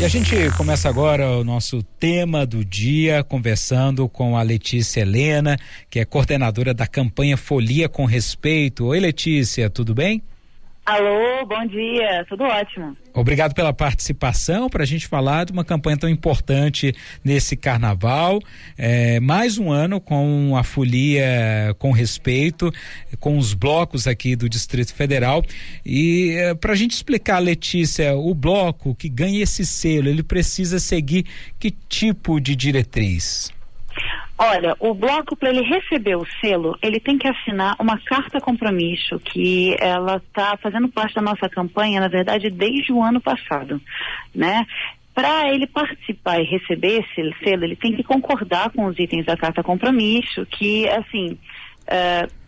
E a gente começa agora o nosso tema do dia, conversando com a Letícia Helena, que é coordenadora da campanha Folia com Respeito. Oi, Letícia, tudo bem? Alô, bom dia, tudo ótimo. Obrigado pela participação, para a gente falar de uma campanha tão importante nesse carnaval. Mais um ano com a Folia com Respeito, com os blocos aqui do Distrito Federal. E para a gente explicar, Letícia, o bloco que ganha esse selo, ele precisa seguir que tipo de diretriz? Olha, o bloco, para ele receber o selo, ele tem que assinar uma carta compromisso, que ela está fazendo parte da nossa campanha, na verdade, desde o ano passado, né? Para ele participar e receber esse selo, ele tem que concordar com os itens da carta compromisso, que, assim,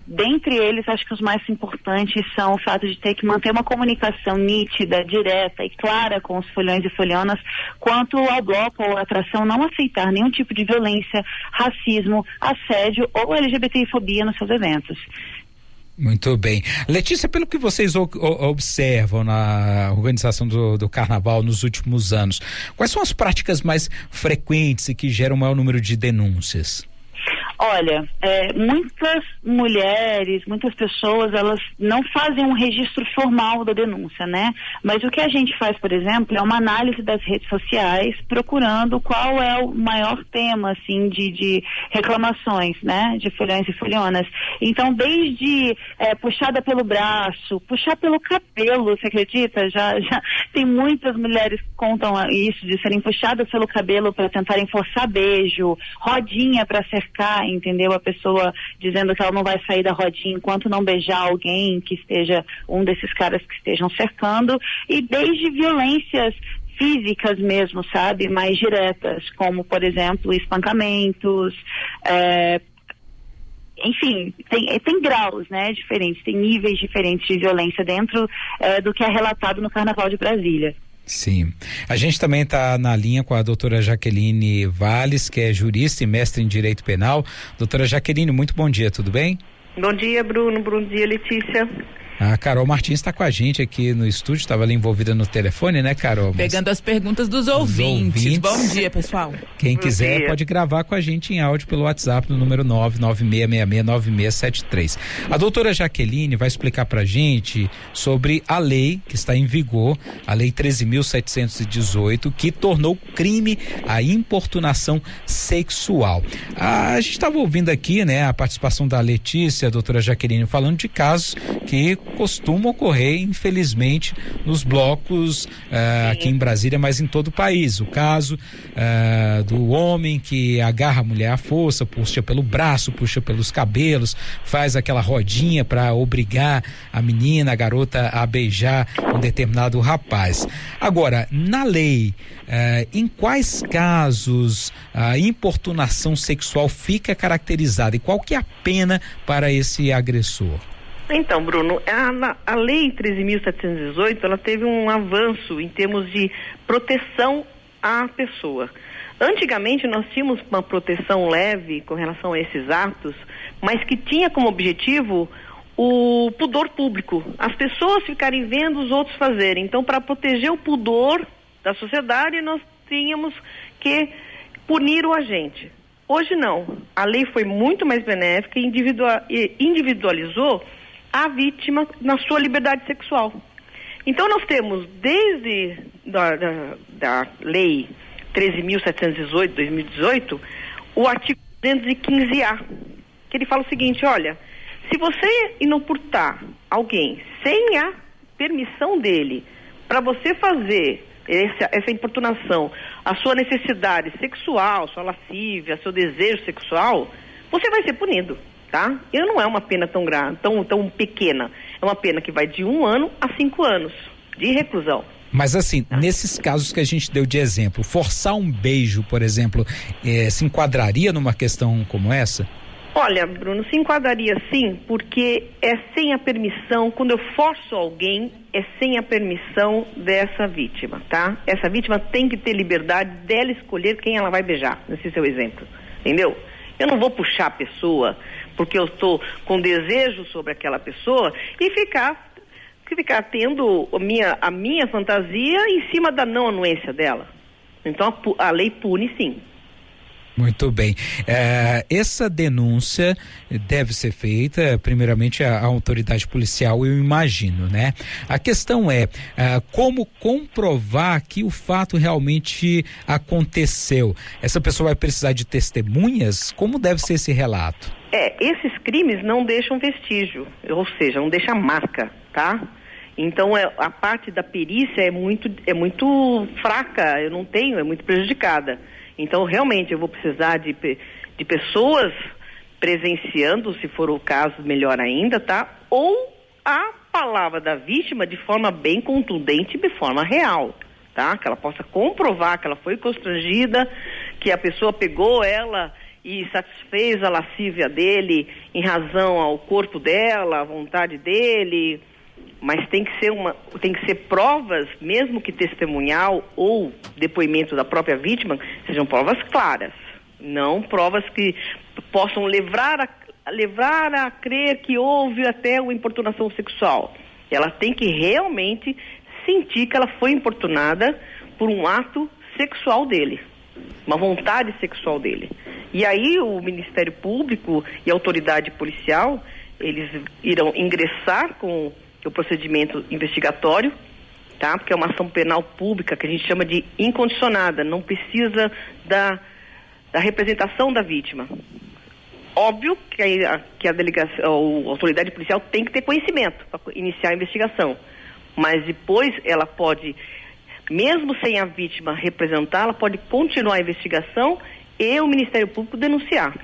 dentre eles, acho que os mais importantes são o fato de ter que manter uma comunicação nítida, direta e clara com os foliões e folianas quanto ao bloco ou atração, não aceitar nenhum tipo de violência, racismo, assédio ou LGBTfobia nos seus eventos. Muito bem. Letícia, pelo que vocês observam na organização do carnaval nos últimos anos, quais são as práticas mais frequentes e que geram o maior número de denúncias? Olha, muitas mulheres, muitas pessoas, elas não fazem um registro formal da denúncia, né? Mas o que a gente faz, por exemplo, é uma análise das redes sociais, procurando qual é o maior tema, assim, de reclamações, né? De foliões e folionas. Então, desde puxada pelo braço, puxar pelo cabelo, você acredita? Já tem muitas mulheres que contam isso, de serem puxadas pelo cabelo para tentarem forçar beijo, rodinha para cercar, entendeu? A pessoa dizendo que ela não vai sair da rodinha enquanto não beijar alguém que esteja, um desses caras que estejam cercando, e desde violências físicas mesmo, sabe? Mais diretas, como, por exemplo, espancamentos, enfim, tem graus, né, diferentes, tem níveis diferentes de violência dentro do que é relatado no Carnaval de Brasília. Sim. A gente também está na linha com a doutora Jaqueline Valles, que é jurista e mestre em Direito Penal. Doutora Jaqueline, muito bom dia, tudo bem? Bom dia, Bruno. Bom dia, Letícia. A Carol Martins está com a gente aqui no estúdio, estava ali envolvida no telefone, né, Carol? Pegando as perguntas dos ouvintes. Bom dia, pessoal. Quem quiser pode gravar com a gente em áudio pelo WhatsApp no número 996669673. A doutora Jaqueline vai explicar pra gente sobre a lei que está em vigor, a lei 13.718, que tornou crime a importunação sexual. A gente estava ouvindo aqui, né, a participação da Letícia, a doutora Jaqueline, falando de casos que costuma ocorrer, infelizmente, nos blocos aqui em Brasília, mas em todo o país. O caso do homem que agarra a mulher à força, puxa pelo braço, puxa pelos cabelos, faz aquela rodinha para obrigar a menina, a garota, a beijar um determinado rapaz. Agora, na lei, em quais casos a importunação sexual fica caracterizada e qual que é a pena para esse agressor? Então, Bruno, a lei 13.718, ela teve um avanço em termos de proteção à pessoa. Antigamente nós tínhamos uma proteção leve com relação a esses atos, mas que tinha como objetivo o pudor público, as pessoas ficarem vendo os outros fazerem. Então, para proteger o pudor da sociedade, nós tínhamos que punir o agente. Hoje não, a lei foi muito mais benéfica e individualizou a vítima na sua liberdade sexual. Então nós temos desde da lei 13.718, 2018, o artigo 215A, que ele fala o seguinte: olha, se você inoportar alguém sem a permissão dele para você fazer essa importunação, a sua necessidade sexual, sua lascívia, seu desejo sexual, você vai ser punido. Tá? E não é uma pena tão grande, tão pequena. É uma pena que vai de 1 ano a 5 anos de reclusão. Mas assim, nesses casos que a gente deu de exemplo, forçar um beijo, por exemplo, se enquadraria numa questão como essa? Olha, Bruno, se enquadraria sim, porque é sem a permissão, quando eu forço alguém, é sem a permissão dessa vítima, tá? Essa vítima tem que ter liberdade dela escolher quem ela vai beijar, nesse seu exemplo, entendeu? Eu não vou puxar a pessoa porque eu estou com desejo sobre aquela pessoa e ficar tendo a minha fantasia em cima da não anuência dela. Então a lei pune sim. Muito bem. Essa denúncia deve ser feita, primeiramente, à autoridade policial, eu imagino, né? A questão é como comprovar que o fato realmente aconteceu. Essa pessoa vai precisar de testemunhas? Como deve ser esse relato? Esses crimes não deixam vestígio, ou seja, não deixam marca, tá? Então a parte da perícia é muito fraca, é muito prejudicada. Então, realmente, eu vou precisar de pessoas presenciando, se for o caso, melhor ainda, tá? Ou a palavra da vítima de forma bem contundente, de forma real, tá? Que ela possa comprovar que ela foi constrangida, que a pessoa pegou ela e satisfez a lascívia dele em razão ao corpo dela, à vontade dele. Mas tem que ser provas, mesmo que testemunhal ou depoimento da própria vítima, sejam provas claras, não provas que possam levar a crer que houve até uma importunação sexual. Ela tem que realmente sentir que ela foi importunada por um ato sexual dele, uma vontade sexual dele. E aí o Ministério Público e a autoridade policial, eles irão ingressar com o procedimento investigatório, tá? Porque é uma ação penal pública que a gente chama de incondicionada, não precisa da representação da vítima. Óbvio que a delegação, a autoridade policial tem que ter conhecimento para iniciar a investigação, mas depois ela pode, mesmo sem a vítima representar, ela pode continuar a investigação e o Ministério Público denunciar.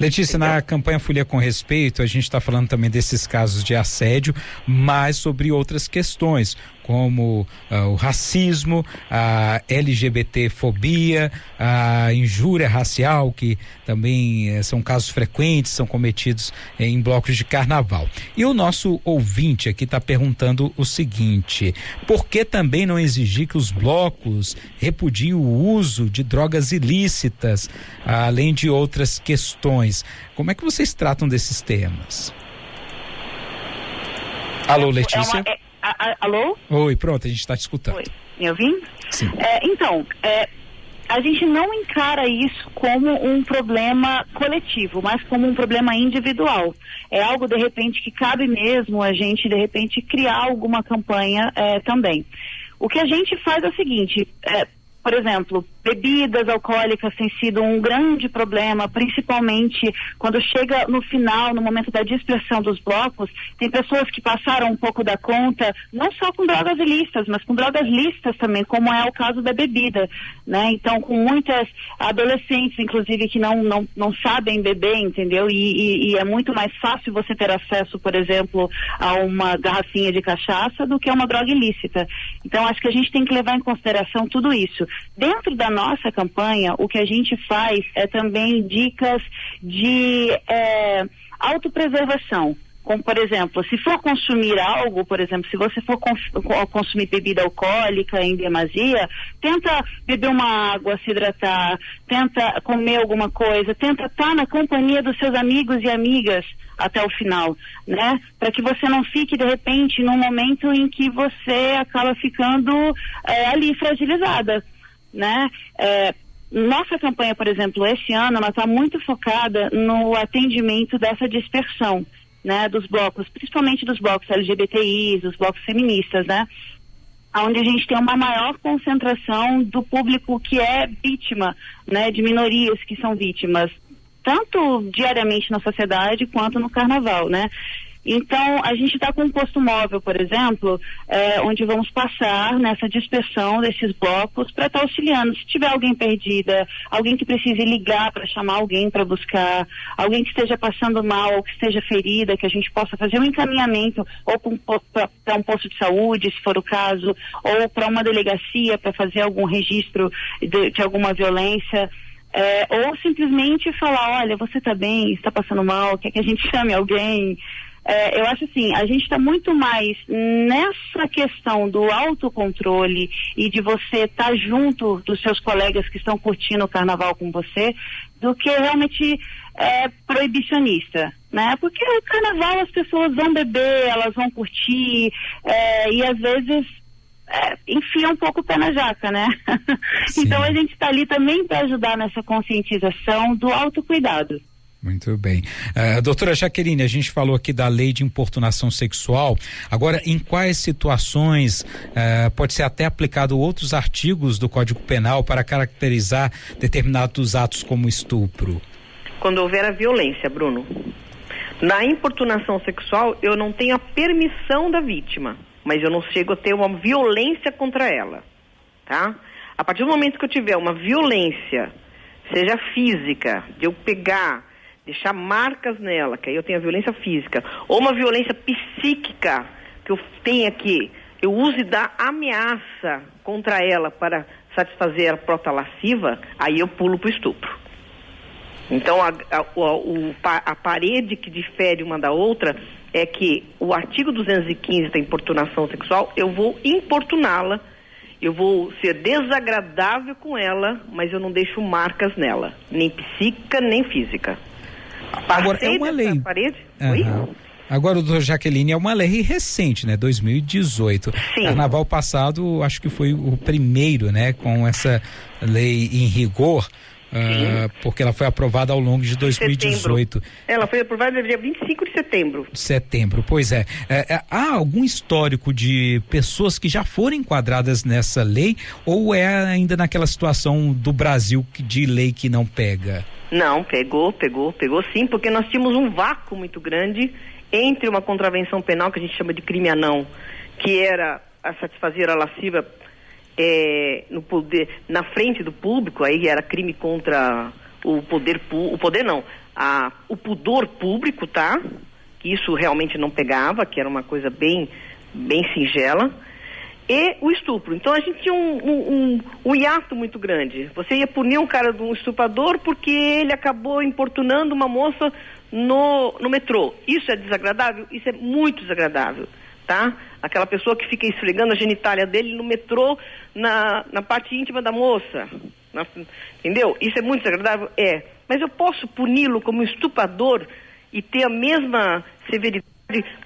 Letícia, na campanha Folia com Respeito, a gente está falando também desses casos de assédio, mas sobre outras questões, como o racismo, a LGBTfobia, a injúria racial, que também são casos frequentes, são cometidos em blocos de carnaval. E o nosso ouvinte aqui está perguntando o seguinte: por que também não exigir que os blocos repudiem o uso de drogas ilícitas, além de outras questões? Como é que vocês tratam desses temas? Alô, Letícia? Alô? Oi, pronto, a gente está te escutando. Oi, me ouvindo? Sim. A gente não encara isso como um problema coletivo, mas como um problema individual. É algo, de repente, que cabe mesmo a gente, de repente, criar alguma campanha também. O que a gente faz é o seguinte, por exemplo, bebidas alcoólicas têm sido um grande problema, principalmente quando chega no final, no momento da dispersão dos blocos. Tem pessoas que passaram um pouco da conta, não só com drogas ilícitas, mas com drogas lícitas também, como é o caso da bebida, né? Então, com muitas adolescentes, inclusive, que não sabem beber, entendeu? E é muito mais fácil você ter acesso, por exemplo, a uma garrafinha de cachaça do que a uma droga ilícita. Então, acho que a gente tem que levar em consideração tudo isso. Dentro da nossa campanha, o que a gente faz é também dicas de autopreservação. Como, por exemplo, se for consumir algo, por exemplo, se você for consumir bebida alcoólica em demasia, tenta beber uma água, se hidratar, tenta comer alguma coisa, tenta estar na companhia dos seus amigos e amigas até o final, né? Para que você não fique, de repente, num momento em que você acaba ficando ali fragilizada, né? Nossa campanha, por exemplo, esse ano, ela está muito focada no atendimento dessa dispersão, né, dos blocos, principalmente dos blocos LGBTIs, dos blocos feministas, né, onde a gente tem uma maior concentração do público que é vítima, né, de minorias que são vítimas, tanto diariamente na sociedade quanto no carnaval, né. Então, a gente está com um posto móvel, por exemplo, onde vamos passar nessa dispersão desses blocos para estar auxiliando. Se tiver alguém perdida, alguém que precise ligar para chamar alguém para buscar, alguém que esteja passando mal ou que esteja ferida, que a gente possa fazer um encaminhamento ou para um posto de saúde, se for o caso, ou para uma delegacia para fazer algum registro de alguma violência. Ou simplesmente falar, olha, você está bem, está passando mal, quer que a gente chame alguém? Eu acho assim, a gente está muito mais nessa questão do autocontrole e de você estar junto dos seus colegas que estão curtindo o carnaval com você, do que realmente proibicionista, né? Porque o carnaval as pessoas vão beber, elas vão curtir, e às vezes enfia um pouco o pé na jaca, né? Então a gente está ali também para ajudar nessa conscientização do autocuidado. Muito bem. Doutora Jaqueline, a gente falou aqui da lei de importunação sexual. Agora, em quais situações pode ser até aplicado outros artigos do Código Penal para caracterizar determinados atos como estupro? Quando houver a violência, Bruno. Na importunação sexual, eu não tenho a permissão da vítima, mas eu não chego a ter uma violência contra ela, tá? A partir do momento que eu tiver uma violência, seja física, de eu pegar, deixar marcas nela, que aí eu tenho a violência física, ou uma violência psíquica, que eu tenha que eu use da ameaça contra ela para satisfazer a própria lasciva, aí eu pulo para o estupro. Então, a parede que difere uma da outra é que o artigo 215 da importunação sexual, eu vou importuná-la, eu vou ser desagradável com ela, mas eu não deixo marcas nela, nem psíquica, nem física. Agora, é uma lei. Parede? Oi? Agora, doutor Jaqueline, é uma lei recente, né? 2018. Sim. Carnaval passado, acho que foi o primeiro, né? Com essa lei em rigor. Porque ela foi aprovada ao longo de 2018. Ela foi aprovada no dia 25 de setembro. Pois é. Há algum histórico de pessoas que já foram enquadradas nessa lei ou é ainda naquela situação do Brasil de lei que não pega? Não, pegou sim, porque nós tínhamos um vácuo muito grande entre uma contravenção penal que a gente chama de crime anão, que era a satisfazer a lasciva no poder, na frente do público, aí era crime contra o pudor público, tá? Que isso realmente não pegava, que era uma coisa bem singela, e o estupro. Então a gente tinha um hiato muito grande. Você ia punir um cara de um estuprador porque ele acabou importunando uma moça no metrô. Isso é desagradável? Isso é muito desagradável, tá? Aquela pessoa que fica esfregando a genitália dele no metrô, na parte íntima da moça. Entendeu? Isso é muito desagradável? É. Mas eu posso puni-lo como estuprador e ter a mesma severidade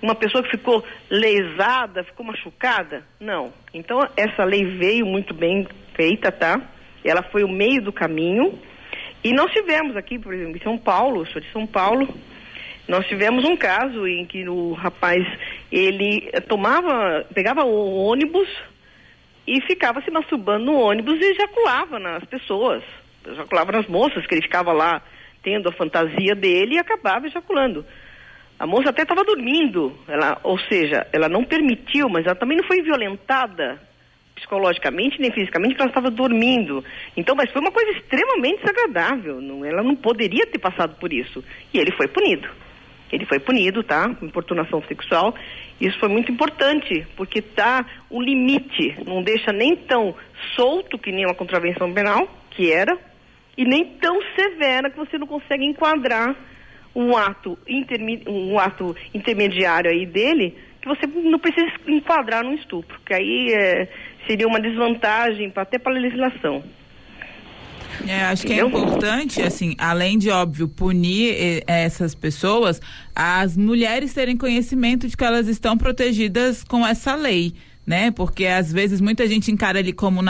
uma pessoa que ficou lesada, ficou machucada? Não. Então, essa lei veio muito bem feita, tá? Ela foi o meio do caminho. E nós tivemos aqui, por exemplo, em São Paulo, sou de São Paulo, nós tivemos um caso em que o rapaz, ele pegava o ônibus e ficava se masturbando no ônibus e ejaculava nas pessoas, ejaculava nas moças, que ele ficava lá tendo a fantasia dele e acabava ejaculando. A moça até estava dormindo, ou seja, ela não permitiu, mas ela também não foi violentada psicologicamente nem fisicamente, porque ela estava dormindo. Então, mas foi uma coisa extremamente desagradável, ela não poderia ter passado por isso. E ele foi punido. Tá? Importunação sexual. Isso foi muito importante, porque tá um limite, não deixa nem tão solto que nem uma contravenção penal, que era, e nem tão severa que você não consegue enquadrar um ato intermediário aí dele, que você não precisa enquadrar num estupro, que aí seria uma desvantagem até para a legislação. Acho que é importante, assim, além de, óbvio, punir essas pessoas, as mulheres terem conhecimento de que elas estão protegidas com essa lei, né? Porque às vezes muita gente encara ali como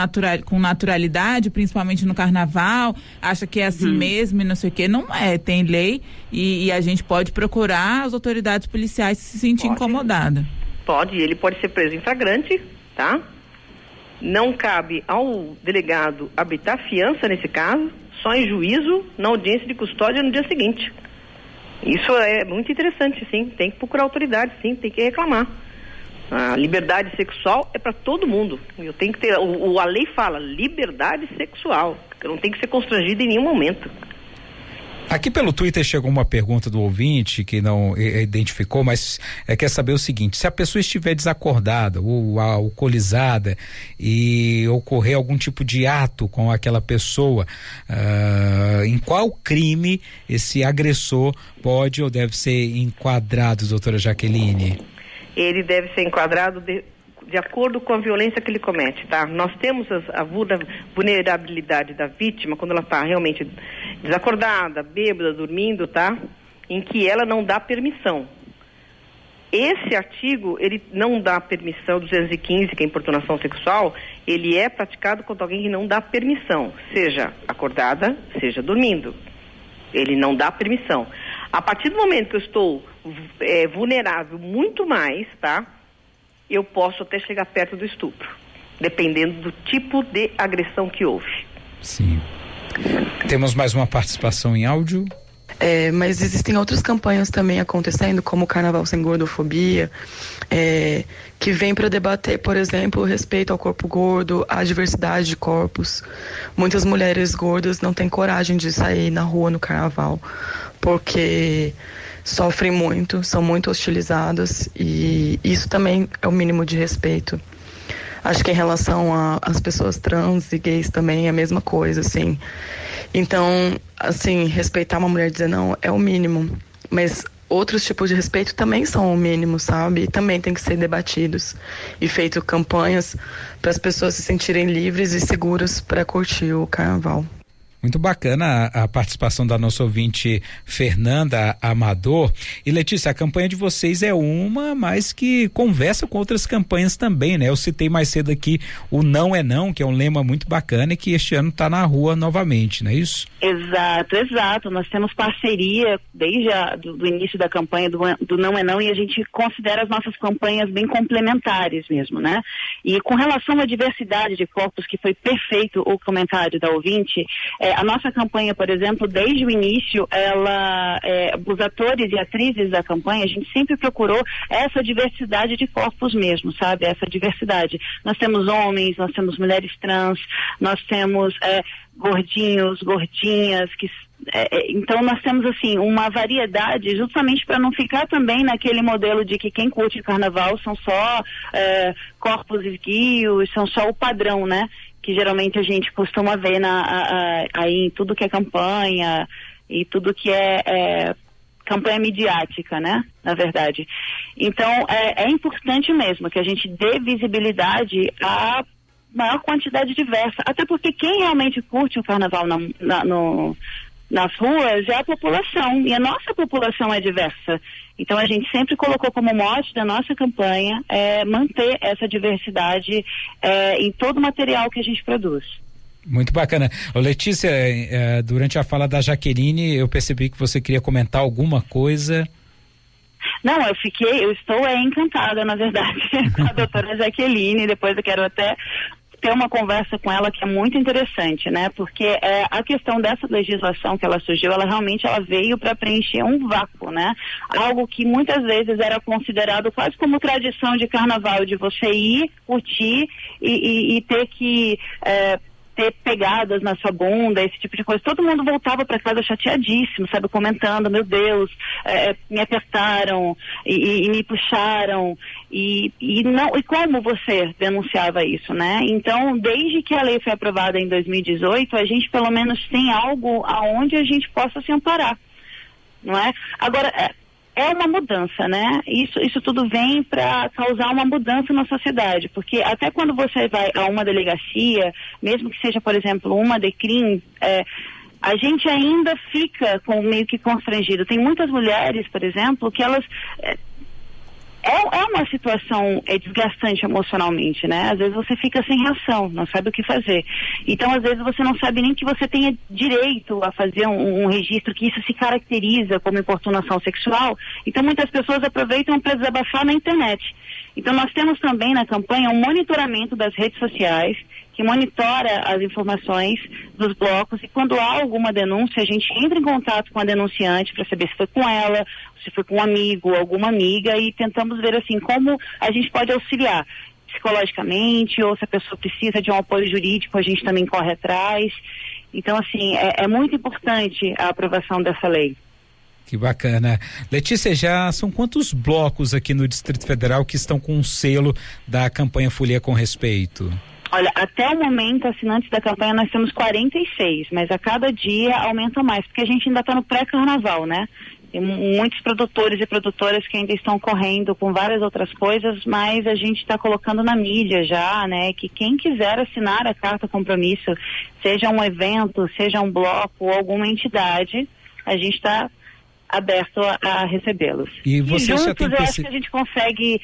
com naturalidade, principalmente no carnaval, acha que é assim mesmo e não sei o quê. Não é, tem lei e a gente pode procurar as autoridades policiais se sentir incomodada. Pode, ele pode ser preso em flagrante, tá? Não cabe ao delegado habitar fiança nesse caso, só em juízo, na audiência de custódia no dia seguinte. Isso é muito interessante, sim. Tem que procurar autoridade, sim, tem que reclamar. A liberdade sexual é para todo mundo. Eu tenho que ter, a lei fala liberdade sexual. Eu não tenho que ser constrangido em nenhum momento. Aqui pelo Twitter chegou uma pergunta do ouvinte que não identificou, mas quer saber o seguinte: se a pessoa estiver desacordada ou alcoolizada e ocorrer algum tipo de ato com aquela pessoa, em qual crime esse agressor pode ou deve ser enquadrado, doutora Jaqueline? Ele deve ser enquadrado de acordo com a violência que ele comete, tá? Nós temos a vulnerabilidade da vítima quando ela está realmente desacordada, bêbada, dormindo, tá? Em que ela não dá permissão. Esse artigo, ele não dá permissão, 215, que é importunação sexual, ele é praticado contra alguém que não dá permissão, seja acordada, seja dormindo. Ele não dá permissão. A partir do momento que eu estou vulnerável muito mais, tá? Eu posso até chegar perto do estupro, dependendo do tipo de agressão que houve. Sim. Temos mais uma participação em áudio. Mas existem outras campanhas também acontecendo, como o Carnaval Sem Gordofobia, que vem para debater, por exemplo, o respeito ao corpo gordo, a diversidade de corpos. Muitas mulheres gordas não têm coragem de sair na rua no Carnaval, porque sofrem muito, são muito hostilizadas, e isso também é o mínimo de respeito. Acho que em relação às pessoas trans e gays também é a mesma coisa, assim. Então, assim, respeitar uma mulher e dizer não é o mínimo, mas outros tipos de respeito também são o mínimo, sabe? E também tem que ser debatidos e feito campanhas para as pessoas se sentirem livres e seguras para curtir o Carnaval. Muito bacana a participação da nossa ouvinte Fernanda Amador. E Letícia, a campanha de vocês é uma, mas que conversa com outras campanhas também, né? Eu citei mais cedo aqui o Não é Não, que é um lema muito bacana e que este ano está na rua novamente, não é isso? Exato. Nós temos parceria desde do início da campanha do Não é Não, e a gente considera as nossas campanhas bem complementares mesmo, né? E com relação à diversidade de corpos, que foi perfeito o comentário da ouvinte, a nossa campanha, por exemplo, desde o início, os atores e atrizes da campanha, a gente sempre procurou essa diversidade de corpos mesmo, sabe? Essa diversidade. Nós temos homens, nós temos mulheres trans, nós temos gordinhos, gordinhas, então nós temos assim uma variedade, justamente para não ficar também naquele modelo de que quem curte carnaval são só corpos esguios, são só o padrão, né? Que geralmente a gente costuma ver aí em tudo que é campanha e tudo que é campanha midiática, né? Na verdade. Então, é importante mesmo que a gente dê visibilidade à maior quantidade diversa, até porque quem realmente curte o carnaval nas ruas é a população, e a nossa população é diversa. Então a gente sempre colocou como mote da nossa campanha manter essa diversidade em todo o material que a gente produz. Muito bacana. Letícia, durante a fala da Jaqueline, eu percebi que você queria comentar alguma coisa. Não, eu estou encantada, na verdade, com a doutora Jaqueline. Depois eu quero até ter uma conversa com ela que é muito interessante, né? Porque a questão dessa legislação que ela surgiu, ela realmente veio para preencher um vácuo, né? Algo que muitas vezes era considerado quase como tradição de carnaval, de você ir, curtir e ter que ter pegadas na sua bunda, esse tipo de coisa. Todo mundo voltava para casa chateadíssimo, sabe, comentando, meu Deus, me apertaram e me puxaram e como você denunciava isso, né? Então, desde que a lei foi aprovada em 2018, a gente pelo menos tem algo aonde a gente possa se amparar, não é? Agora, é uma mudança, né? Isso tudo vem para causar uma mudança na sociedade, porque até quando você vai a uma delegacia, mesmo que seja, por exemplo, uma DECRIM, a gente ainda fica meio que constrangido. Tem muitas mulheres, por exemplo, que elas... É uma situação desgastante emocionalmente, né? Às vezes você fica sem reação, não sabe o que fazer. Então, às vezes, você não sabe nem que você tenha direito a fazer um registro, que isso se caracteriza como importunação sexual. Então, muitas pessoas aproveitam para desabafar na internet. Então, nós temos também na campanha um monitoramento das redes sociais, que monitora as informações dos blocos, e quando há alguma denúncia, a gente entra em contato com a denunciante para saber se foi com ela, se foi com um amigo, alguma amiga, e tentamos ver assim como a gente pode auxiliar psicologicamente, ou se a pessoa precisa de um apoio jurídico, a gente também corre atrás. Então, assim, é muito importante a aprovação dessa lei. Que bacana. Letícia, já são quantos blocos aqui no Distrito Federal que estão com o selo da campanha Folia com Respeito? Olha, até o momento, assinantes da campanha, nós temos 46, mas a cada dia aumenta mais, porque a gente ainda está no pré-carnaval, né? Tem muitos produtores e produtoras que ainda estão correndo com várias outras coisas, mas a gente está colocando na mídia já, né? Que quem quiser assinar a carta compromisso, seja um evento, seja um bloco ou alguma entidade, a gente está aberto a recebê-los. E você juntos já tem eu acho que a gente consegue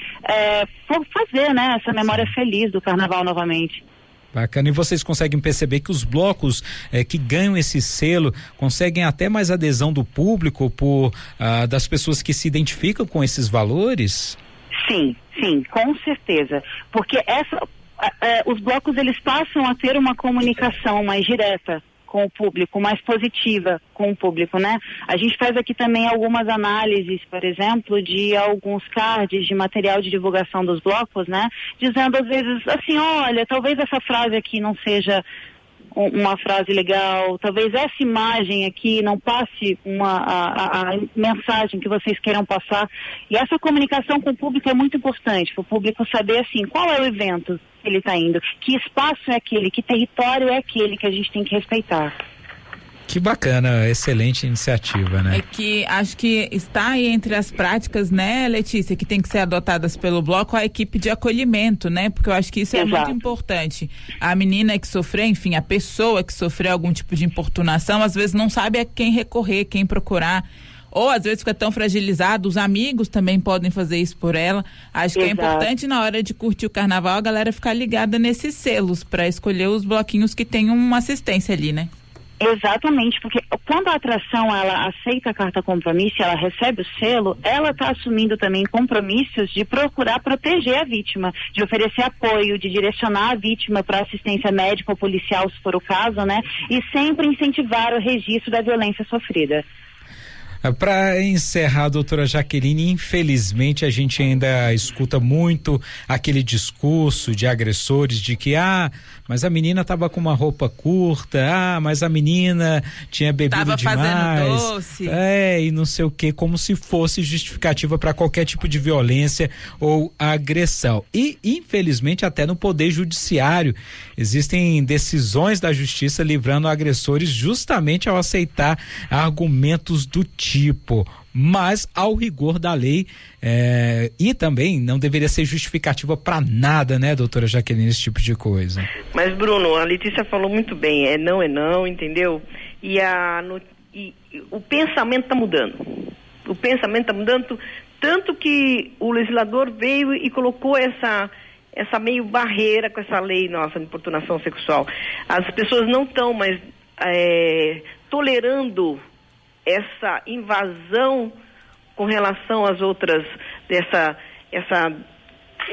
fazer, né, essa memória feliz do carnaval novamente. Bacana. E vocês conseguem perceber que os blocos que ganham esse selo conseguem até mais adesão do público das pessoas que se identificam com esses valores? Sim, com certeza. Porque os blocos, eles passam a ter uma comunicação mais direta com o público, mais positiva com o público, né? A gente faz aqui também algumas análises, por exemplo, de alguns cards de material de divulgação dos blocos, né? Dizendo às vezes assim, olha, talvez essa frase aqui não seja uma frase legal, talvez essa imagem aqui não passe a mensagem que vocês queiram passar. E essa comunicação com o público é muito importante, para o público saber assim, qual é o evento que ele está indo, que espaço é aquele, que território é aquele que a gente tem que respeitar. Que bacana, excelente iniciativa, né? É que acho que está aí entre as práticas, né, Letícia, que tem que ser adotadas pelo bloco, a equipe de acolhimento, né? Porque eu acho que isso é muito importante. A menina que sofreu, enfim, a pessoa que sofreu algum tipo de importunação, às vezes não sabe a quem recorrer, quem procurar. Ou às vezes fica tão fragilizado, os amigos também podem fazer isso por ela. Acho que é importante na hora de curtir o carnaval a galera ficar ligada nesses selos para escolher os bloquinhos que tem uma assistência ali, né? Exatamente, porque quando a atração ela aceita a carta compromisso, ela recebe o selo, ela está assumindo também compromissos de procurar proteger a vítima, de oferecer apoio, de direcionar a vítima para assistência médica ou policial, se for o caso, né? E sempre incentivar o registro da violência sofrida. Para encerrar, doutora Jaqueline, infelizmente a gente ainda escuta muito aquele discurso de agressores de que, mas a menina estava com uma roupa curta, mas a menina tinha bebido tava demais. Fazendo doce. E não sei o que, como se fosse justificativa para qualquer tipo de violência ou agressão. E, infelizmente, até no Poder Judiciário existem decisões da Justiça livrando agressores justamente ao aceitar argumentos do tipo, mas ao rigor da lei, e também não deveria ser justificativa para nada, né, doutora Jaqueline, esse tipo de coisa. Mas, Bruno, a Letícia falou muito bem, é não, entendeu? E o pensamento está mudando. O pensamento está mudando, tanto que o legislador veio e colocou essa meio barreira com essa lei nossa de importunação sexual. As pessoas não estão mais tolerando essa invasão com relação às outras,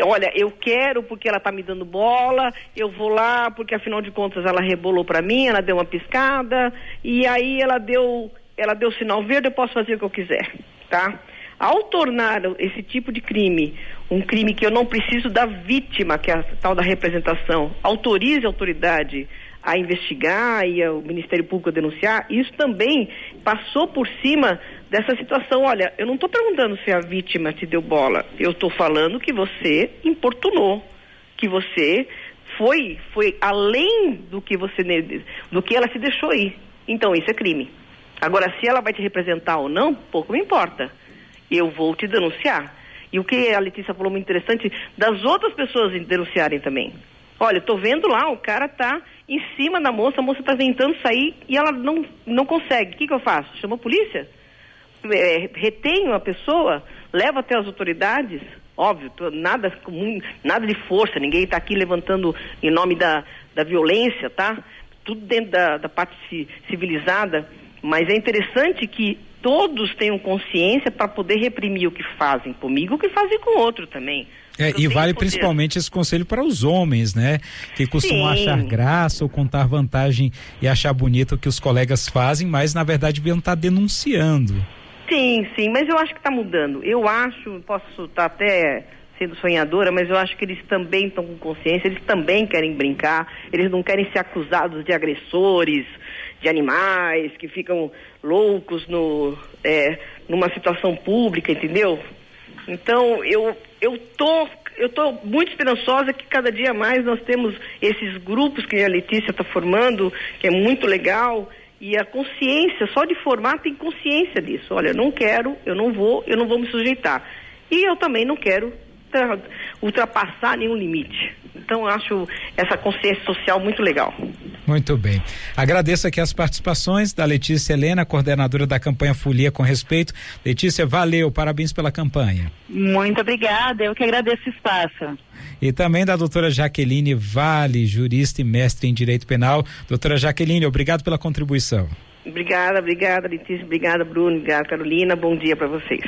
olha, eu quero porque ela está me dando bola, eu vou lá porque afinal de contas ela rebolou para mim, ela deu uma piscada e aí ela deu sinal verde, eu posso fazer o que eu quiser, tá? Ao tornar esse tipo de crime um crime que eu não preciso da vítima, que é a tal da representação, autorize a autoridade a investigar e o Ministério Público a denunciar, isso também passou por cima dessa situação. Olha, eu não estou perguntando se a vítima te deu bola, eu estou falando que você importunou, que você foi além do que ela se deixou ir. Então isso é crime. Agora, se ela vai te representar ou não, pouco me importa. Eu vou te denunciar. E o que a Letícia falou muito interessante, das outras pessoas denunciarem também. Olha, eu tô vendo lá, o cara tá em cima da moça, a moça tá tentando sair e ela não consegue. O que eu faço? Chamo a polícia? Retenho a pessoa, levo até as autoridades, óbvio, nada de força, ninguém tá aqui levantando em nome da violência, tá? Tudo dentro da parte civilizada, mas é interessante que todos tenham consciência para poder reprimir o que fazem comigo, o que fazem com o outro também. E vale principalmente esse conselho para os homens, né? Que costumam achar graça ou contar vantagem e achar bonito o que os colegas fazem, mas na verdade deviam estar denunciando. Sim, mas eu acho que está mudando. Eu acho, posso estar até sendo sonhadora, mas eu acho que eles também estão com consciência, eles também querem brincar, eles não querem ser acusados de agressores, de animais, que ficam loucos numa situação pública, entendeu? Então, eu tô muito esperançosa que cada dia mais nós temos esses grupos que a Letícia está formando, que é muito legal, e a consciência, só de formar tem consciência disso. Olha, eu não quero, eu não vou me sujeitar. E eu também não quero ultrapassar nenhum limite. Então, eu acho essa consciência social muito legal. Muito bem. Agradeço aqui as participações da Letícia Helena, coordenadora da campanha Folia com Respeito. Letícia, valeu, parabéns pela campanha. Muito obrigada, eu que agradeço o espaço. E também da doutora Jaqueline Vale, jurista e mestre em Direito Penal. Doutora Jaqueline, obrigado pela contribuição. Obrigada, Letícia, obrigada, Bruno, obrigada, Carolina, bom dia para vocês.